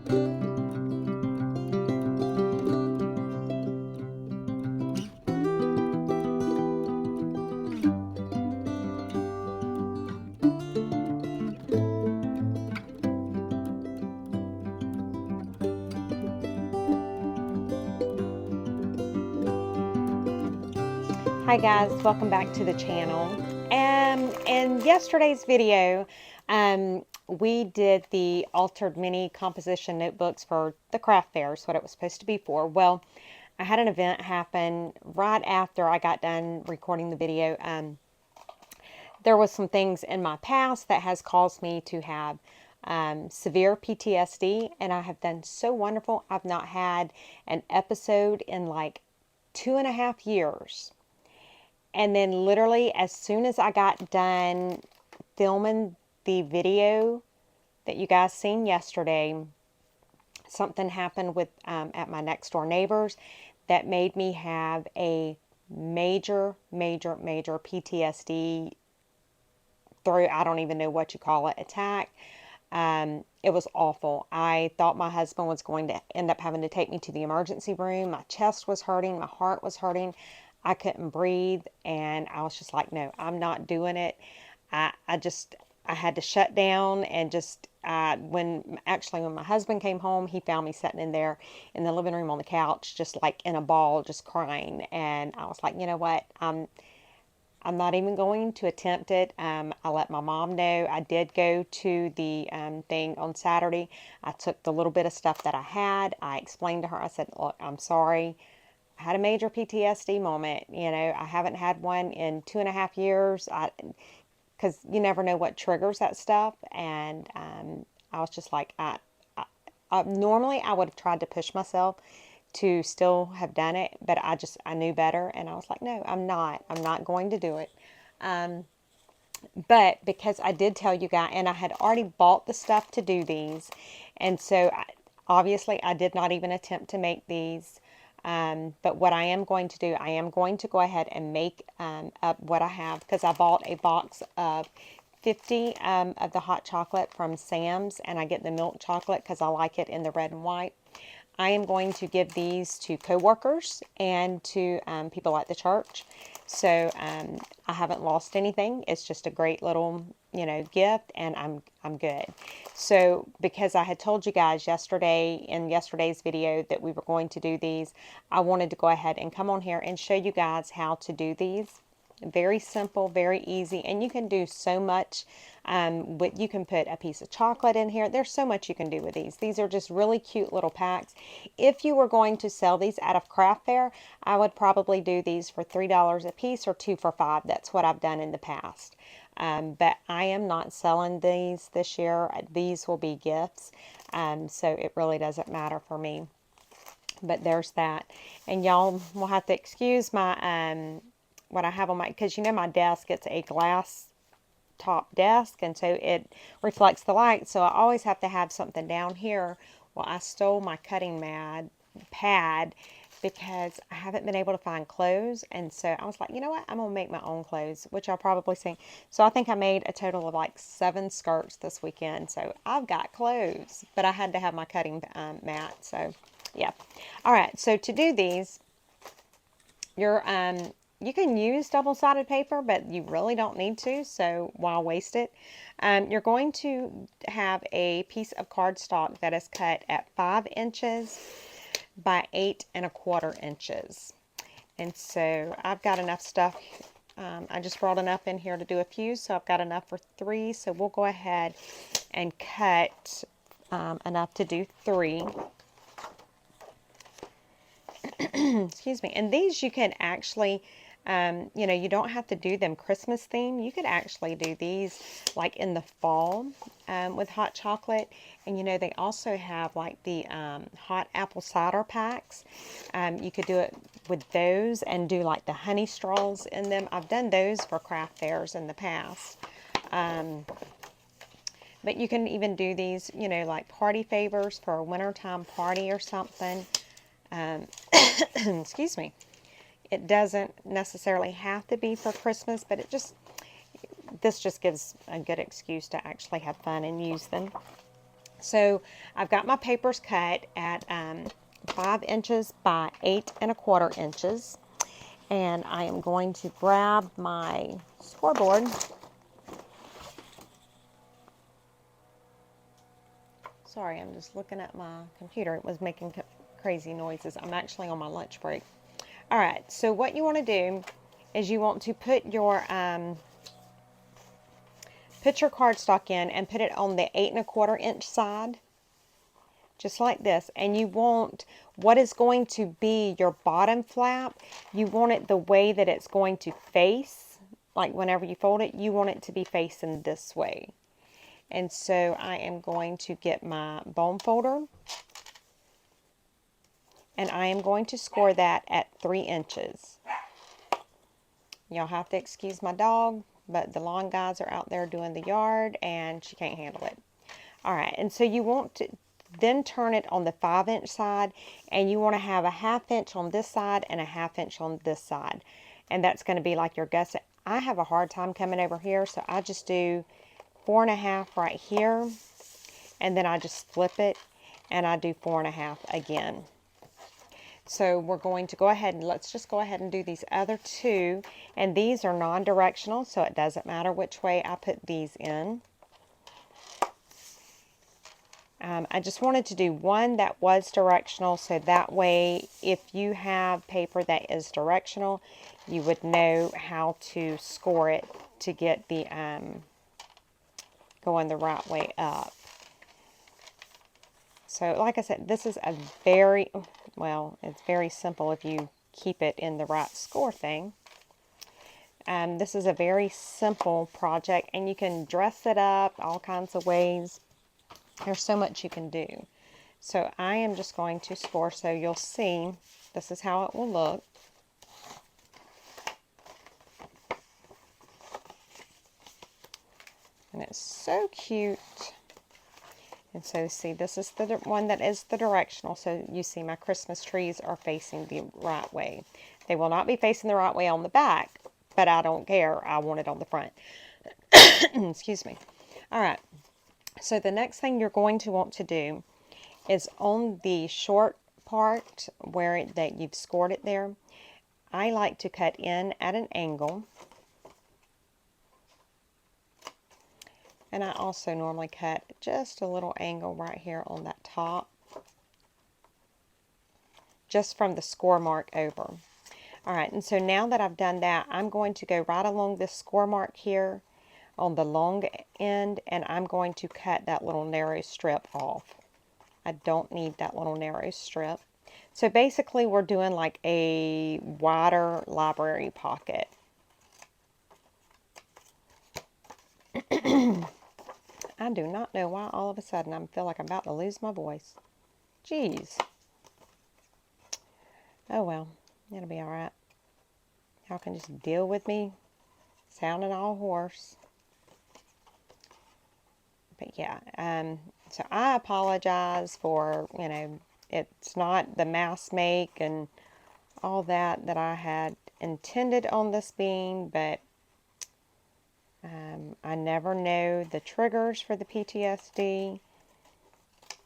Hi guys, welcome back to the channel. In yesterday's video, we did the altered mini composition notebooks for the craft fairs, what it was supposed to be for. Well, I had an event happen right after I got done recording the video. There was some things in my past that has caused me to have severe PTSD, and I have done so wonderful. I've not had an episode in like 2.5 years. And then literally as soon as I got done filming the video that you guys seen yesterday, something happened with at my next door neighbors that made me have a major PTSD through, I don't even know what you call it, attack. It was awful. I thought my husband was going to end up having to take me to the emergency room. My chest was hurting. My heart was hurting. I couldn't breathe. And I was just like, no, I'm not doing it. I had to shut down and just, when my husband came home, he found me sitting in there in the living room on the couch, just like in a ball, just crying. And I was like, you know what? I'm not even going to attempt it. I let my mom know. I did go to the thing on Saturday. I took the little bit of stuff that I had. I explained to her. I said, look, I'm sorry. I had a major PTSD moment. You know, I haven't had one in 2.5 years. Because you never know what triggers that stuff. And I was just like, normally I would have tried to push myself to still have done it, but I knew better, and I was like, no, I'm not going to do it. But because I did tell you guys, and I had already bought the stuff to do these, and so obviously I did not even attempt to make these. But what I am going to do, I am going to go ahead and make up what I have, because I bought a box of 50 of the hot chocolate from Sam's, and I get the milk chocolate because I like it in the red and white. I am going to give these to coworkers and to people at the church. So I haven't lost anything. It's just a great little, gift, and I'm good. So because I had told you guys yesterday in yesterday's video that we were going to do these, I wanted to go ahead and come on here and show you guys how to do these. Very simple, very easy, and you can do so much. You can put a piece of chocolate in here. There's so much you can do with these. These are just really cute little packs. If you were going to sell these at a craft fair, I would probably do these for $3 a piece or 2 for $5. That's what I've done in the past. But I am not selling these this year. These will be gifts, so it really doesn't matter for me. But there's that, and y'all will have to excuse my what I have on my, because my desk, it's a glass top desk, and so it reflects the light, so I always have to have something down here. Well, I stole my cutting pad because I haven't been able to find clothes, and so I was like, you know what, I'm gonna make my own clothes, which I'll probably see. So I think I made a total of like 7 skirts this weekend, so I've got clothes, but I had to have my cutting mat. So yeah. All right, so to do these, you can use double-sided paper, but you really don't need to, so why waste it? You're going to have a piece of cardstock that is cut at 5 inches by 8.25 inches. And so I've got enough stuff. I just brought enough in here to do a few, so I've got enough for 3. So we'll go ahead and cut enough to do 3. Excuse me. And these you can actually, you don't have to do them Christmas theme. You could actually do these like in the fall with hot chocolate. And they also have like the hot apple cider packs. You could do it with those and do like the honey straws in them. I've done those for craft fairs in the past. But you can even do these, like party favors for a wintertime party or something. Excuse me. It doesn't necessarily have to be for Christmas, but this just gives a good excuse to actually have fun and use them. So I've got my papers cut at 5 inches by 8¼ inches. And I am going to grab my scoreboard. Sorry, I'm just looking at my computer. It was making crazy noises. I'm actually on my lunch break. All right, so what you want to do is you want to put your cardstock in and put it on the 8¼ inch side, just like this. And you want what is going to be your bottom flap, you want it the way that it's going to face. Like whenever you fold it, you want it to be facing this way. And so I am going to get my bone folder, and I am going to score that at 3 inches. Y'all have to excuse my dog, but the lawn guys are out there doing the yard and she can't handle it. All right, and so you want to then turn it on the 5 inch side, and you want to have a 1/2 inch on this side and a 1/2 inch on this side. And that's going to be like your gusset. I have a hard time coming over here, so I just do 4½ right here, and then I just flip it and I do 4½ again. So we're going to go ahead and let's just go ahead and do these other two, and these are non-directional, so it doesn't matter which way I put these in. I just wanted to do one that was directional, so that way if you have paper that is directional, you would know how to score it to get the going the right way up. So like I said, this is a very, well, it's very simple if you keep it in the right score thing. This is a very simple project, and you can dress it up all kinds of ways. There's so much you can do. So I am just going to score, so you'll see this is how it will look. And it's so cute. And so see, this is the one that is the directional. So you see my Christmas trees are facing the right way. They will not be facing the right way on the back, but I don't care. I want it on the front. Excuse me. All right. So the next thing you're going to want to do is on the short part where that you've scored it there, I like to cut in at an angle. And I also normally cut just a little angle right here on that top, just from the score mark over. All right, and so now that I've done that, I'm going to go right along this score mark here on the long end, and I'm going to cut that little narrow strip off. I don't need that little narrow strip. So basically we're doing like a wider library pocket. I do not know why all of a sudden I feel like I'm about to lose my voice. Jeez. Oh well, it'll be alright. Y'all can just deal with me sounding all hoarse. But yeah, so I apologize for, you know, it's not the mass make and all that I had intended on this being, but I never know the triggers for the PTSD,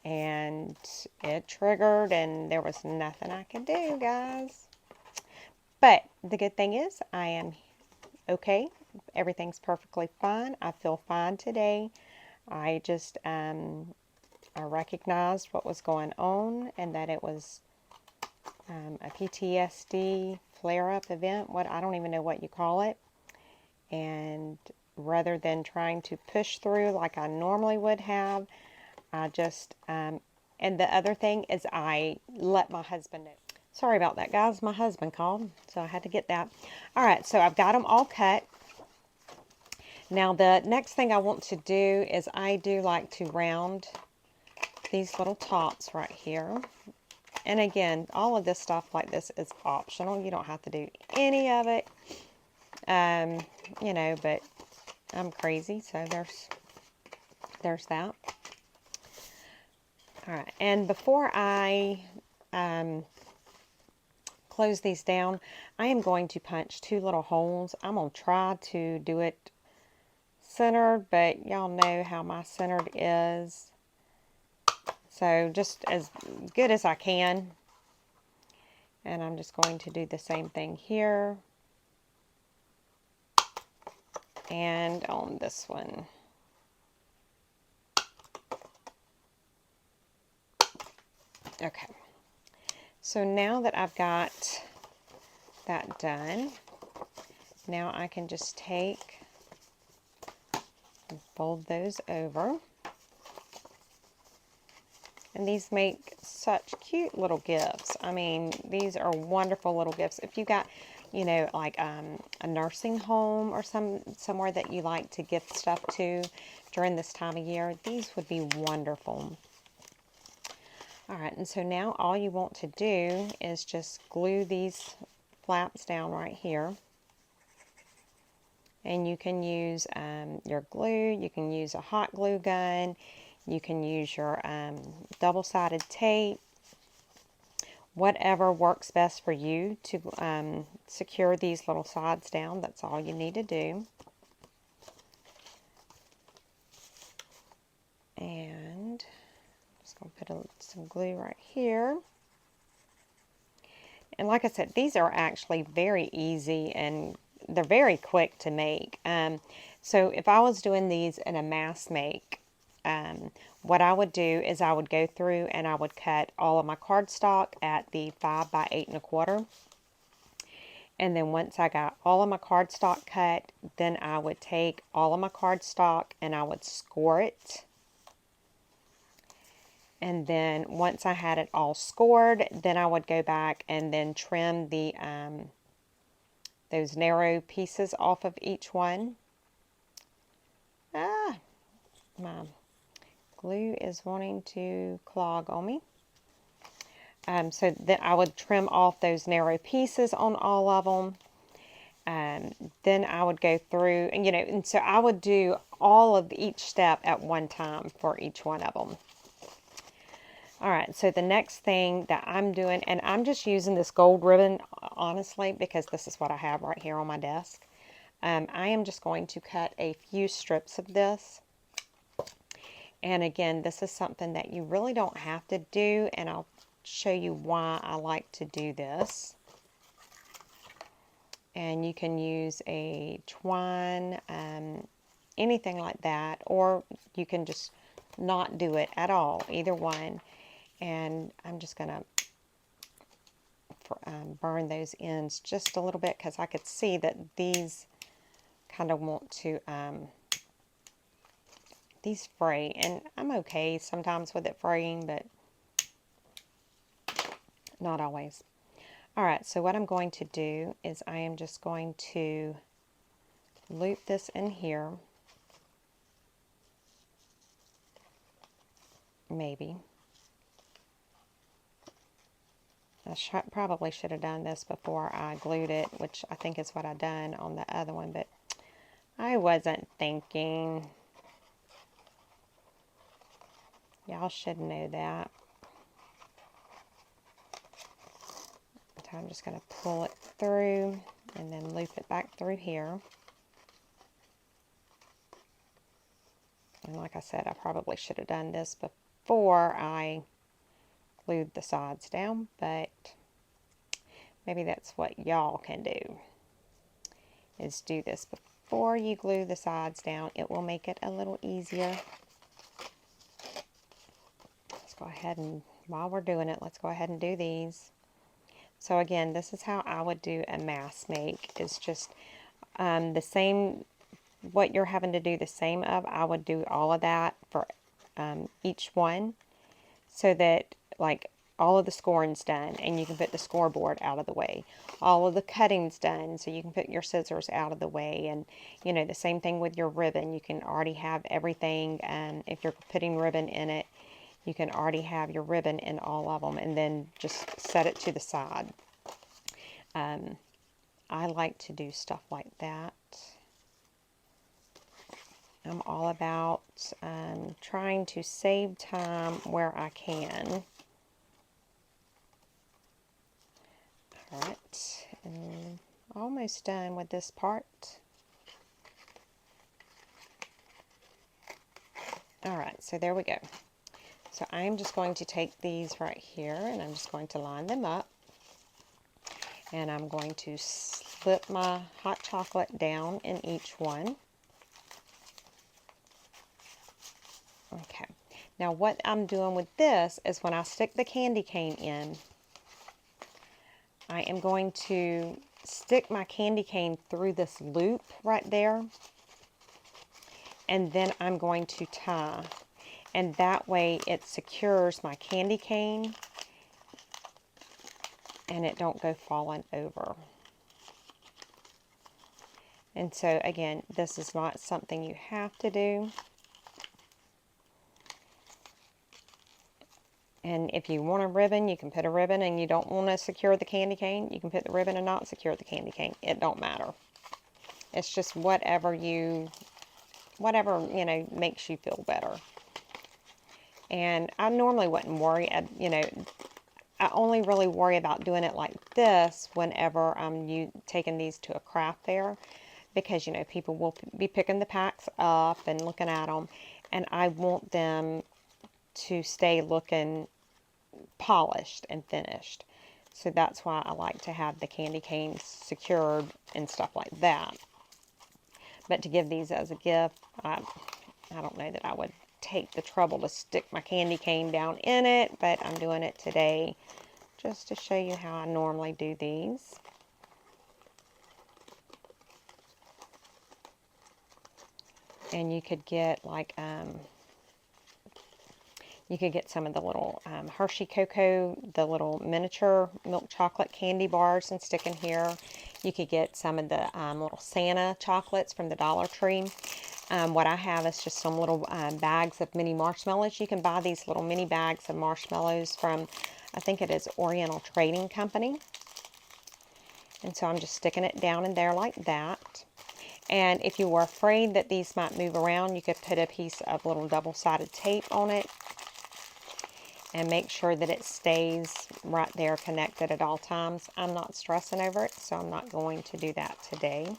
and it triggered and there was nothing I could do, guys. But the good thing is I am okay. Everything's perfectly fine. I feel fine today. I just I recognized what was going on and that it was a PTSD flare-up event. I don't even know what you call it. And rather than trying to push through like I normally would have, I just, and the other thing is I let my husband know. Sorry about that, guys. My husband called, so I had to get that. All right, so I've got them all cut. Now, the next thing I want to do is I do like to round these little tops right here. And again, all of this stuff like this is optional. You don't have to do any of it. You know, but I'm crazy, so there's that. All right, and before I close these down, I am going to punch 2 little holes. I'm going to try to do it centered, but y'all know how my centered is. So just as good as I can. And I'm just going to do the same thing here. And on this one. Okay. So now that I've got that done, now I can just take and fold those over. And these make such cute little gifts. I mean, these are wonderful little gifts. If you got, you know, like a nursing home or somewhere that you like to gift stuff to during this time of year, these would be wonderful. All right, and so now all you want to do is just glue these flaps down right here. And you can use your glue, you can use a hot glue gun, you can use your double-sided tape, whatever works best for you to secure these little sides down. That's all you need to do. And I'm just going to put some glue right here. And like I said, these are actually very easy and they're very quick to make. So if I was doing these in a mass make, what I would do is I would go through and I would cut all of my cardstock at the 5 by 8 1/4. And then once I got all of my cardstock cut, then I would take all of my cardstock and I would score it. And then once I had it all scored, then I would go back and then trim the those narrow pieces off of each one. My glue is wanting to clog on me. So then I would trim off those narrow pieces on all of them. Then I would go through, and and so I would do all of each step at one time for each one of them. All right, so the next thing that I'm doing, and I'm just using this gold ribbon, honestly, because this is what I have right here on my desk. I am just going to cut a few strips of this. And again, this is something that you really don't have to do, and I'll show you why I like to do this. And you can use a twine, anything like that, or you can just not do it at all, either one. And I'm just going to burn those ends just a little bit because I could see that these kind of want to, these fray. And I'm okay sometimes with it fraying, but not always. Alright, so what I'm going to do is I am just going to loop this in here. Maybe. I probably should have done this before I glued it, which I think is what I done on the other one, but I wasn't thinking. Y'all should know that. So I'm just going to pull it through and then loop it back through here. And like I said, I probably should have done this before I glued the sides down, but maybe that's what y'all can do, is do this before you glue the sides down. It will make it a little easier. Let's go ahead and, while we're doing it, let's go ahead and do these. So again, this is how I would do a mass make. It's just the same, what you're having to do the same of, I would do all of that for each one, so that like all of the scoring's done and you can put the scoreboard out of the way. All of the cutting's done, so you can put your scissors out of the way. And the same thing with your ribbon. You can already have everything, and if you're putting ribbon in it, you can already have your ribbon in all of them, and then just set it to the side. I like to do stuff like that. I'm all about trying to save time where I can. Alright, and almost done with this part. Alright, so there we go. So I'm just going to take these right here and I'm just going to line them up. And I'm going to slip my hot chocolate down in each one. Okay. Now what I'm doing with this is when I stick the candy cane in, I am going to stick my candy cane through this loop right there. And then I'm going to tie. And that way it secures my candy cane and it don't go falling over. And so again, this is not something you have to do. And if you want a ribbon, you can put a ribbon, and you don't want to secure the candy cane, you can put the ribbon and not secure the candy cane. It don't matter. It's just whatever you know, makes you feel better. And I normally wouldn't worry, you know, I only really worry about doing it like this whenever I'm taking these to a craft fair, because, you know, people will be picking the packs up and looking at them, and I want them to stay looking polished and finished. So that's why I like to have the candy canes secured and stuff like that. But to give these as a gift, I don't know that I would take the trouble to stick my candy cane down in it, but I'm doing it today just to show you how I normally do these. And you could get like you could get some of the little Hershey Cocoa, the little miniature milk chocolate candy bars, and stick in here. You could get some of the little Santa chocolates from the Dollar Tree. What I have is just some little bags of mini marshmallows. You can buy these little mini bags of marshmallows from, I think it is Oriental Trading Company. And so I'm just sticking it down in there like that. And if you were afraid that these might move around, you could put a piece of little double-sided tape on it and make sure that it stays right there connected at all times. I'm not stressing over it, so I'm not going to do that today.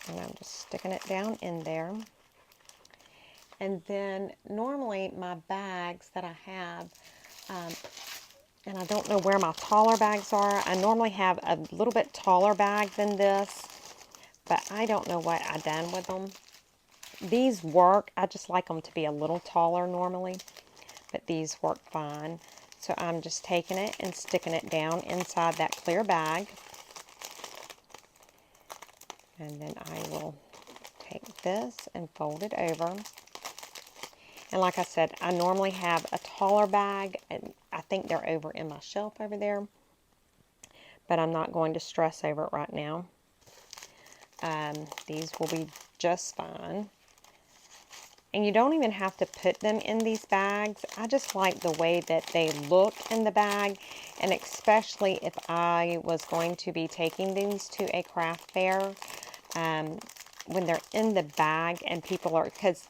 And I'm just sticking it down in there. And then normally my bags that I have, and I don't know where my taller bags are. I normally have a little bit taller bag than this, but I don't know what I've done with them. These work. I just like them to be a little taller normally, but these work fine. So I'm just taking it and sticking it down inside that clear bag. And then I will take this and fold it over. And like I said, I normally have a taller bag, and I think they're over in my shelf over there, but I'm not going to stress over it right now. These will be just fine. And you don't even have to put them in these bags. I just like the way that they look in the bag. And especially if I was going to be taking these to a craft fair, when they're in the bag and people are, because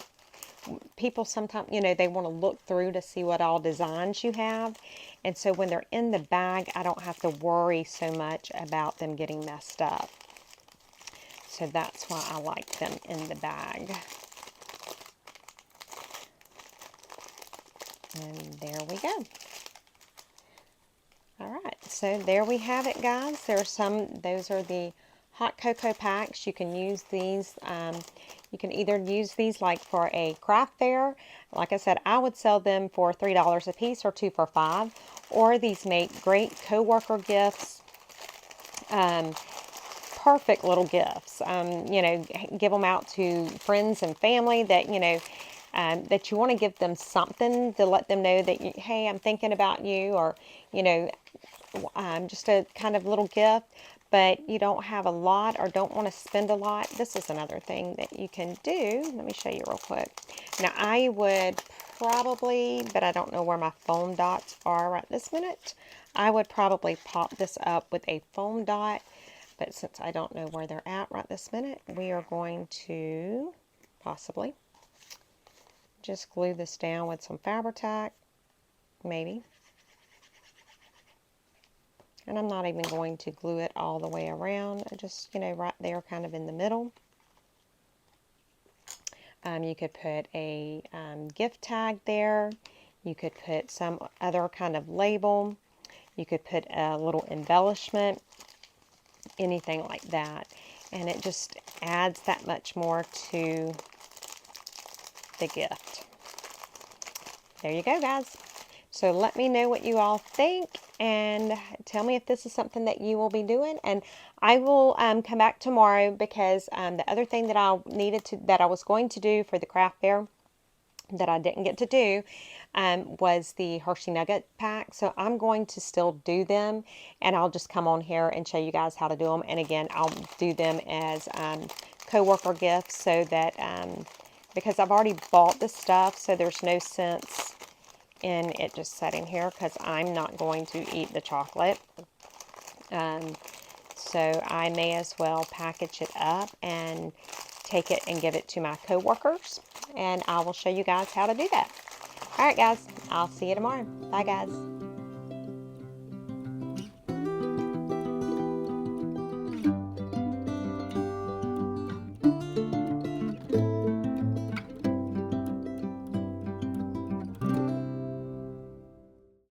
people sometimes, you know, they want to look through to see what all designs you have. And so when they're in the bag, I don't have to worry so much about them getting messed up. So that's why I like them in the bag. And there we go. Alright, so there we have it, guys. Those are the hot cocoa packs. You can use these, you can either use these like for a craft fair. Like I said, I would sell them for $3 a piece or 2 for $5. Or these make great co-worker gifts. Perfect little gifts. You know, give them out to friends and family that, you know, that you want to give them something to let them know that, hey, I'm thinking about you, or, you know, just a kind of little gift, but you don't have a lot or don't want to spend a lot. This is another thing that you can do. Let me show you real quick. Now, I would probably, but I don't know where my foam dots are right this minute. I would probably pop this up with a foam dot, but since I don't know where they're at right this minute, we are going to possibly just glue this down with some Fabri-Tac, maybe. And I'm not even going to glue it all the way around, just, you know, right there kind of in the middle. You could put a gift tag there. You could put some other kind of label. You could put a little embellishment, anything like that. And it just adds that much more to the gift. There you go, guys. So let me know what you all think and tell me if this is something that you will be doing. And I will come back tomorrow because the other thing that I was going to do for the craft fair that I didn't get to do was the Hershey Nugget pack. So I'm going to still do them, and I'll just come on here and show you guys how to do them. And again, I'll do them as co-worker gifts so that because I've already bought the stuff, so there's no sense in it just sitting here because I'm not going to eat the chocolate. So I may as well package it up and take it and give it to my co-workers, and I will show you guys how to do that. All right, guys, I'll see you tomorrow. Bye, guys.